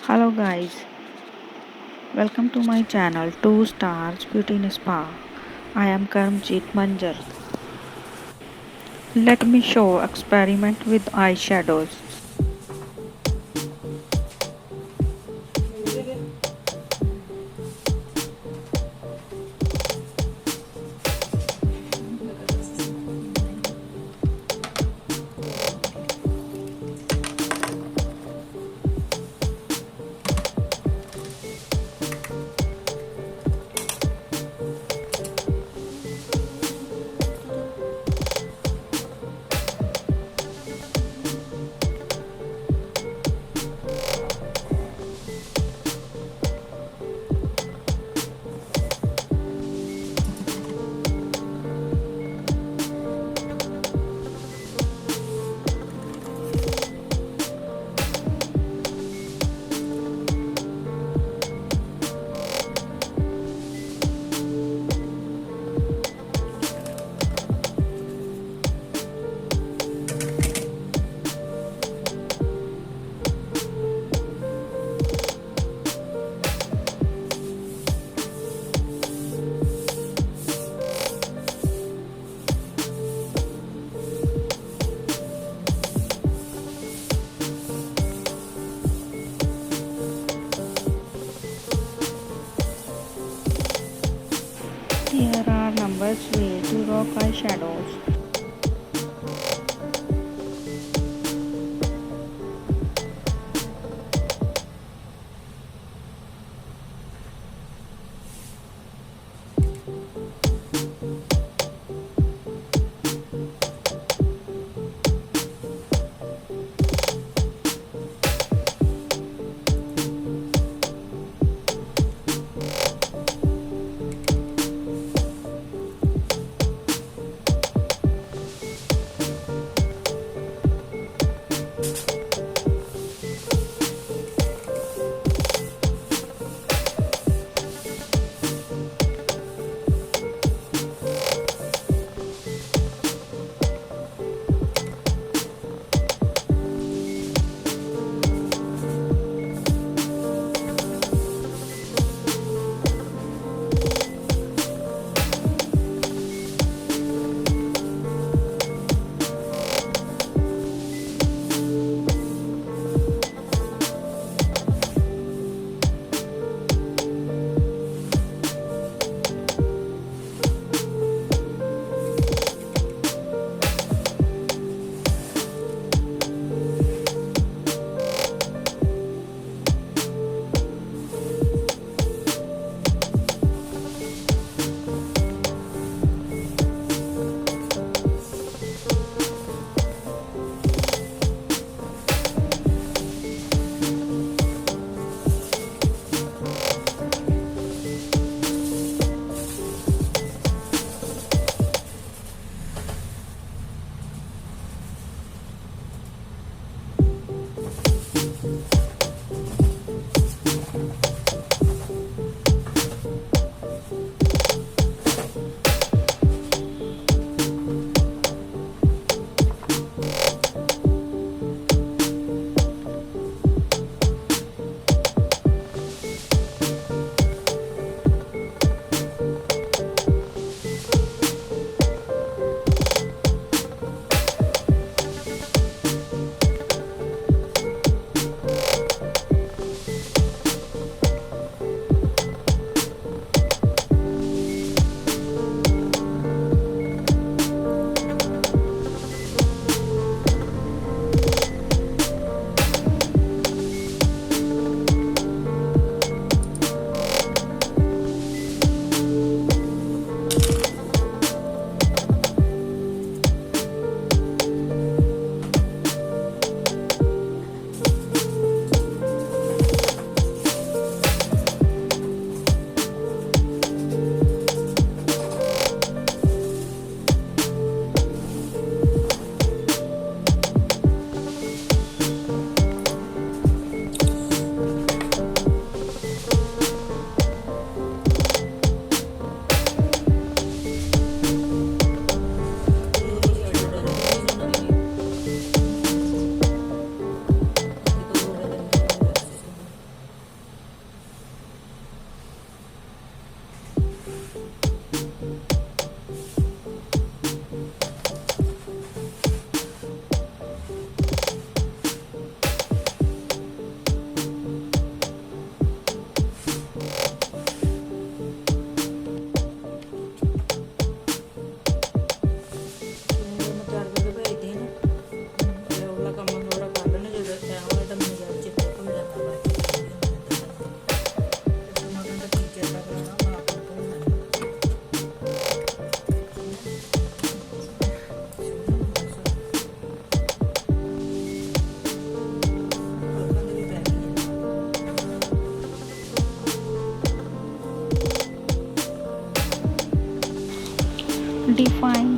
Hello guys, welcome to my channel 2 Stars Beauty in Spa. I am Karmjit Manjar. Let me show experiment with eyeshadows. Here are numbers way to rock eyeshadows.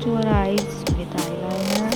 paint your eyes with eyeliner.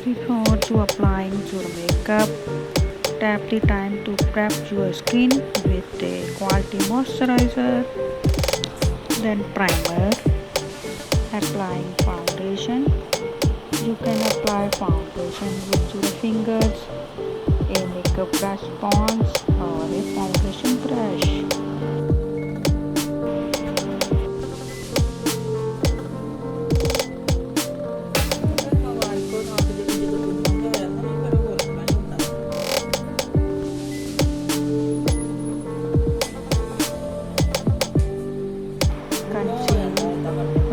Before to applying your makeup, tap the time to prep your skin with a quality moisturizer, then primer, applying foundation. You can apply foundation with your fingers, a makeup brush sponge or a foundation brush.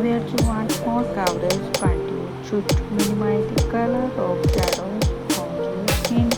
Where you want more coverage, contour should minimize the color of shadows on your skin.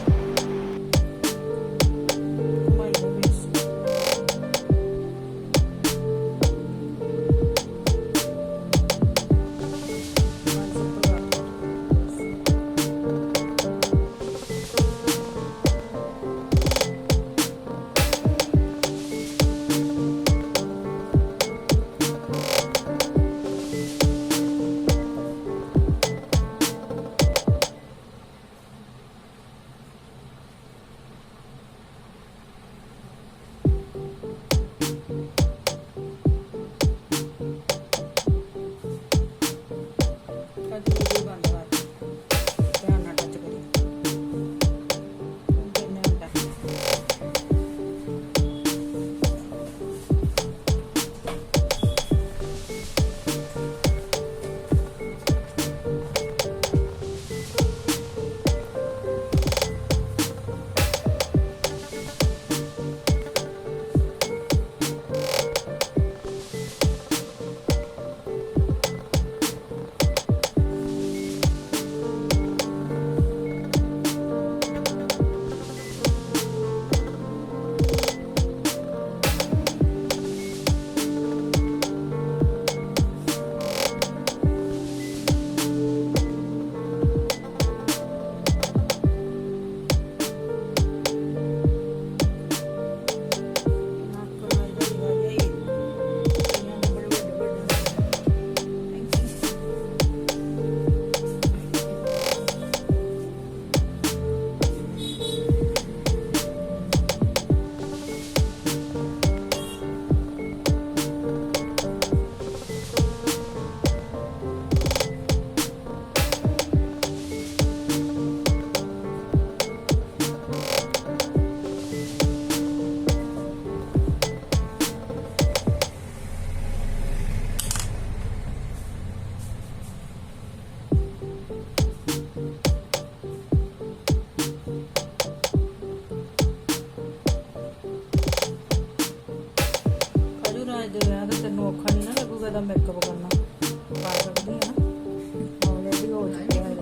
ਤੈਨੂੰ ਔਖਾ ਨਹੀਂ ਨਾ ਲੱਗੂਗਾ ਇਹਦਾ makeup ਕਰਨਾ ਕਰ ਸਕਦੀ ਹੈ ਨਾ ਆਲਰੇਡੀ ਹੋ ਚੁੱਕਿਆ ਹੈ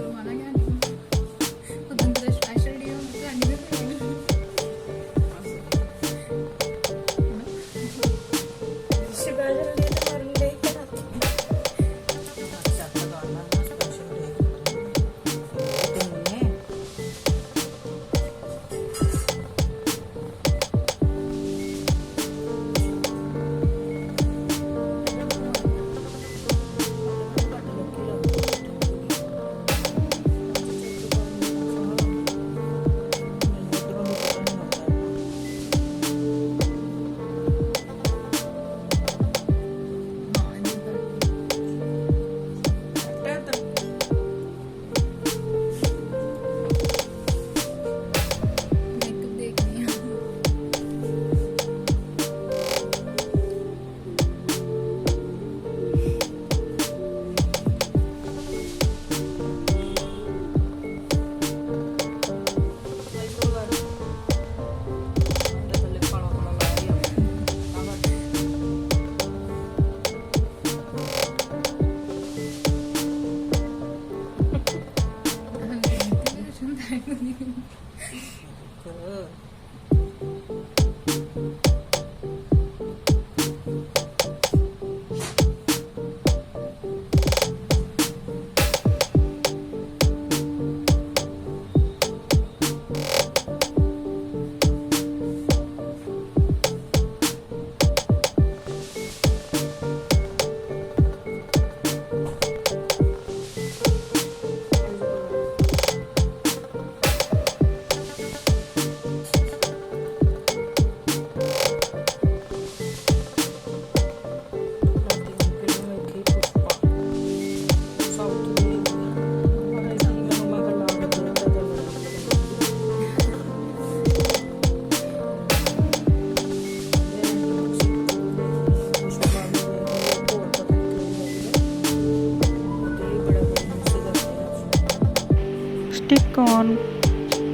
Stick on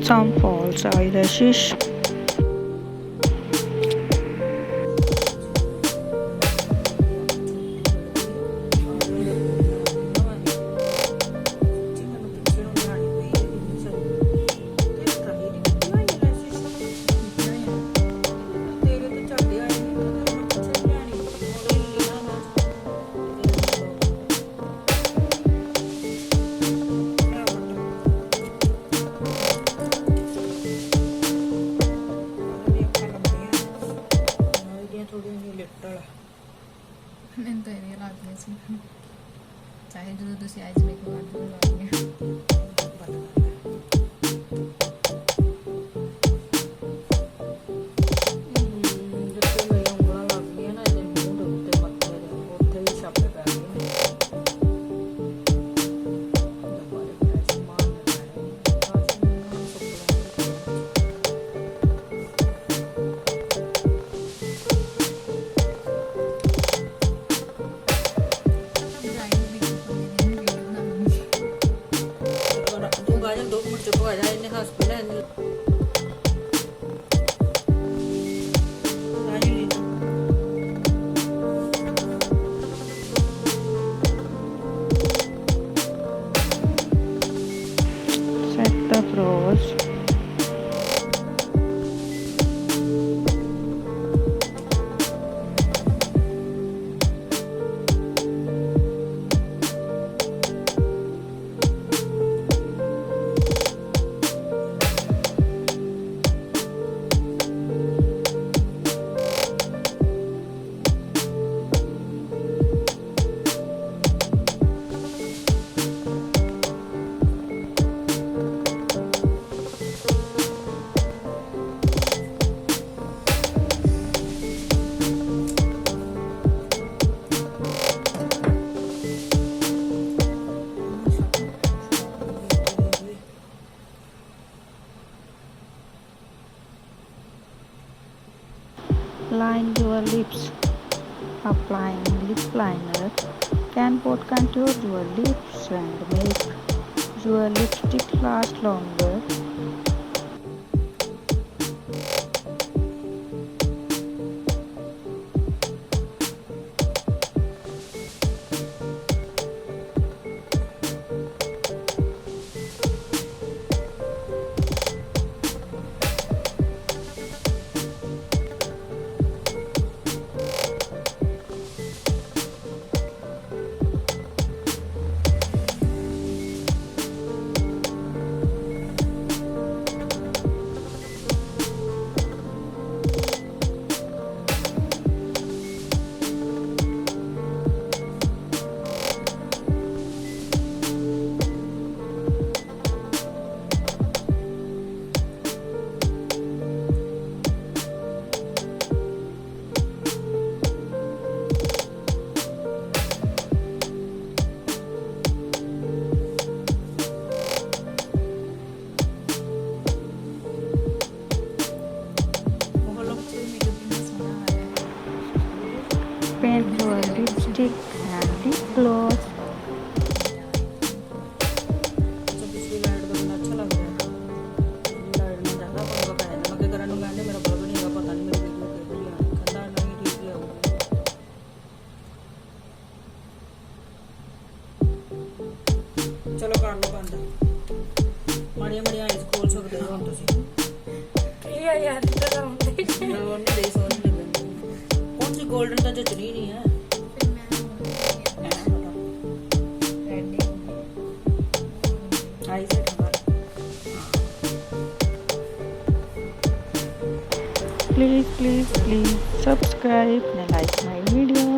some false eyelashes. ਮੈਨੂੰ ਤਾਂ ਇਹ ਲੱਗਦੀਆਂ ਸੀ ਚਾਹੇ ਜਦੋਂ ਤੁਸੀਂ ਆਈਜ਼ ਮੇਕਅਪ ਕਰਦੇ ਹੋ Set the brows. Line your lips. Applying lip liner can both contour your lips and make your lipstick last longer. Paint your lipstick and lip gloss. ਚਲੋ ਕਰ ਲਓ ਬੰਦ। ਮਾੜੀਆਂ ਮਾੜੀਆਂ ਆਈਜ਼ ਖੋਲ ਸਕਦੇ ਹੋ ਹੁਣ ਤੁਸੀਂ। ਇਹ ਯਾਰ ਤਾਂ ਹੁੰਦੇ ਉਹਨੇ ਦੇ ਸੋਹਣੀ ਲੱਗਣੀ ਹੁਣ ਸੀ 골ਡਨ ਤਾਂ ਜਚਣੀ ਨਹੀਂ ਹੈ। ਫਿਰ ਮੈਂ ਰੈਡ ਆਈਜ਼ ਹਮਾਰਾ please subscribe and like my video.